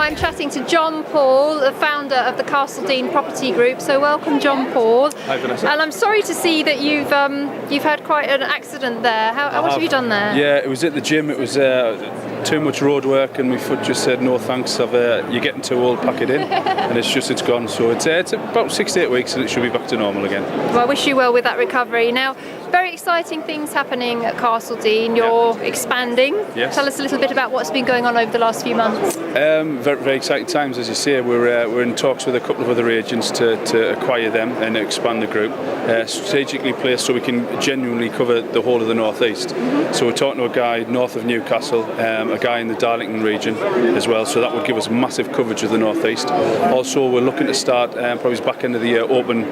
I'm chatting to John Paul, the founder of the CastleDene Property Group. So welcome, John Paul. Hi, Vanessa. And I'm sorry to see that you've had quite an accident there. What have you done there? Yeah, it was at the gym. It was too much road work, and my foot just said no thanks. You're getting too old, pack it in, and it's gone. So it's about 6 to 8 weeks, and it should be back to normal again. Well, I wish you well with that recovery. Now, very exciting things happening at CastleDene. You're expanding. Yes. Tell us a little bit about what's been going on over the last few months. Very, very exciting times, as you say. We're in talks with a couple of other agents to acquire them and expand the group, strategically placed so we can genuinely cover the whole of the northeast. So we're talking to a guy north of Newcastle, a guy in the Darlington region as well. So that would give us massive coverage of the northeast. Also, we're looking to start probably back end of the year, open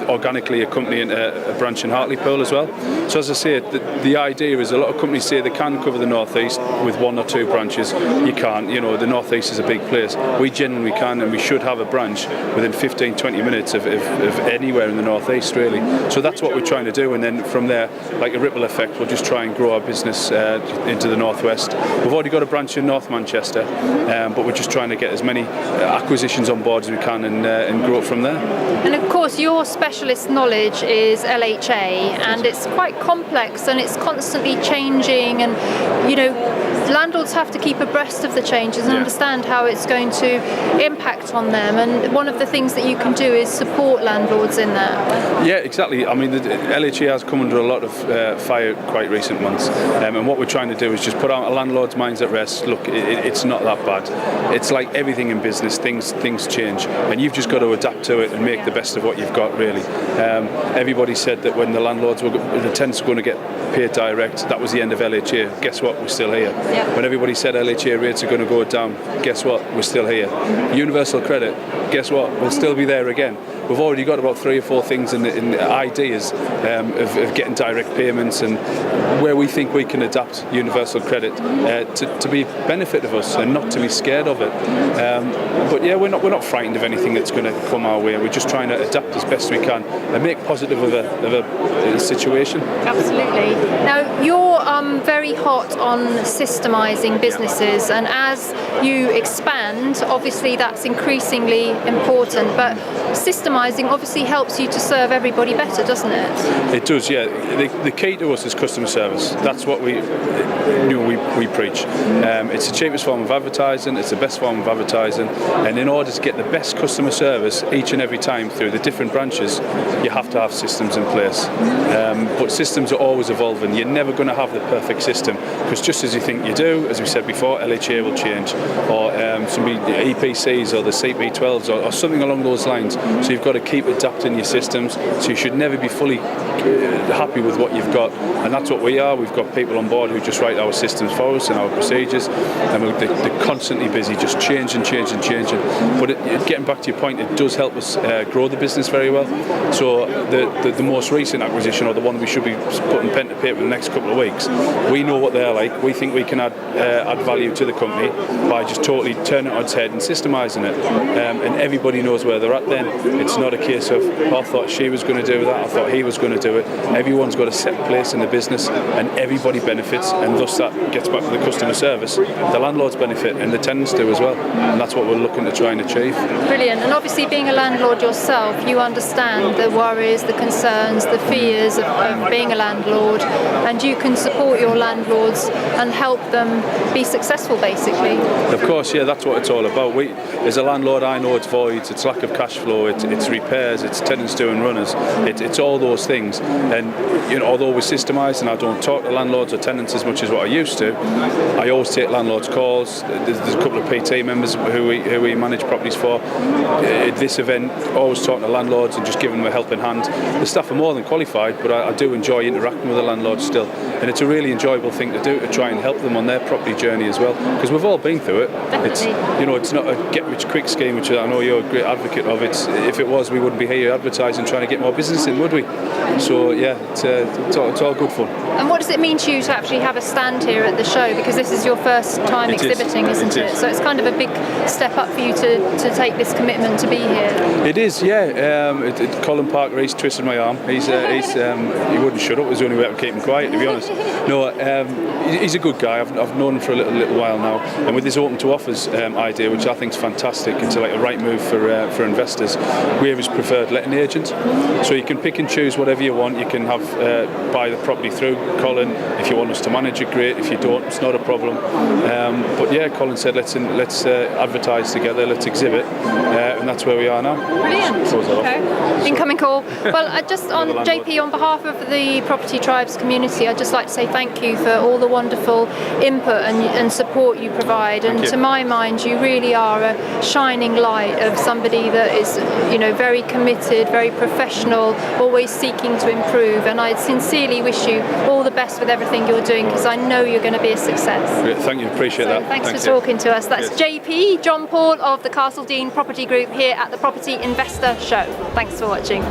organically a company in a branch in Hartlepool as well. So as I say, the idea is a lot of companies say they can cover the northeast with 1 or 2 branches. You can't. You know, the northeast is a big place. We genuinely can, and we should have a branch within 15-20 minutes of anywhere in the northeast, really. So that's what we're trying to do, and then from there, like a ripple effect, we'll just try and grow our business into the northwest. We've already got a branch in North Manchester, but we're just trying to get as many acquisitions on board as we can and grow it from there. And of course, your specialist knowledge is LHA, and it's quite complex and it's constantly changing, and you know, landlords have to keep abreast of the changes and understand how it's going to impact on them, and one of the things that you can do is support landlords in that. Yeah, exactly. I mean, the LHA has come under a lot of fire quite recent months, and what we're trying to do is just put our landlords' minds at rest. Look, it's not that bad. It's like everything in business, things change, and you've just got to adapt to it and make the best of what you've got, really. Everybody said that when the tenants were going to get paid direct, that was the end of LHA. Guess what? We're still here. Yeah. When everybody said LHA rates are going to go down, guess what? We're still here. Universal credit, guess what? We'll still be there again. We've already got about 3 or 4 things in the ideas of getting direct payments, and where we think we can adapt universal credit to be benefit of us and not to be scared of it. But yeah, we're not frightened of anything that's going to come our way. We're just trying to adapt as best we can and make positive of a situation. Absolutely. Now, you're very hot on systemising businesses, and as you expand, obviously that's increasingly important, but systemising obviously helps you to serve everybody better, doesn't it? It does, yeah. The key to us is customer service. That's what we preach. It's the cheapest form of advertising, it's the best form of advertising, and in order to get the best customer service each and every time through the different branches, you have to have systems in place. But systems are always evolving. You're never going to have the perfect system, because just as you think you do, as we said before, LHA will change, or some EPCs or the CP12s or something along those lines. So you've got to keep adapting your systems. So you should never be fully happy with what you've got, and that's what we are. We've got people on board who just write our systems for us and our procedures, and they're constantly busy, just changing. But getting back to your point, it does help us grow the business very well. So the most recent acquisition, or the one we should be putting pen to paper in the next couple of weeks, we know what they're like. We think we can add value to the company by just totally turning it on its head and systemising it, and everybody knows where they're at then. It's not a case of, I thought she was going to do that, I thought he was going to do it. Everyone's got a set place in the business, and everybody benefits, and thus that gets back to the customer service. The landlords benefit and the tenants do as well, and that's what we're looking to try and achieve. Brilliant. And obviously, being a landlord yourself, you understand the worries, the concerns, the fears of being a landlord, and you can support your landlords and help them be successful, basically. Of course, yeah, that's what it's all about. As a landlord, I know it's voids, it's lack of cash flow, it's repairs, it's tenants doing runners, it's all those things. And you know, although we're systemised and I don't talk to landlords or tenants as much as what I used to, I always take landlords' calls. There's a couple of PT members who we manage properties for. At this event, always talking to landlords and just giving them a helping hand. The staff are more than qualified, but I do enjoy interacting with the landlords still, and it's a really enjoyable thing to do, to try and help them on their property journey as well, because we've all been through it. Definitely. It's not a get-rich-quick scheme, which I know you're a great advocate of. If it was, we wouldn't be here advertising, trying to get more business in, would we? So yeah, it's all good fun. And what does it mean to you to actually have a stand here at the show? Because this is your first time exhibiting, isn't it? So it's kind of a big step up for you to take this commitment to be here. It is, yeah. Colin Parker, he's twisted my arm. He wouldn't shut up. It was the only way I could keep him quiet, to be honest. is. No, he's a good guy. I've known him for a little while now, and with this open to offers idea, which I think is fantastic, it's like a right move for investors. We're his preferred letting agent, so you can pick and choose whatever you want. You can have buy the property through Colin. If you want us to manage it, great. If you don't, it's not a problem. But yeah, Colin said let's advertise together, let's exhibit, and that's where we are now. Brilliant. Okay. Incoming call. Well, just on JP, on behalf of the Property Tribes community, I'd just like to say thank you for all the wonderful input and support you provide. And to my mind, you really are a shining light of somebody that is, very committed, very professional, always seeking to improve. And I sincerely wish you all the best with everything you're doing, because I know you're going to be a success. Great. Thank you. Appreciate that. Thanks for talking to us. That's JP, John Paul of the CastleDene Property Group here at the Property Investor Show. Thanks for watching.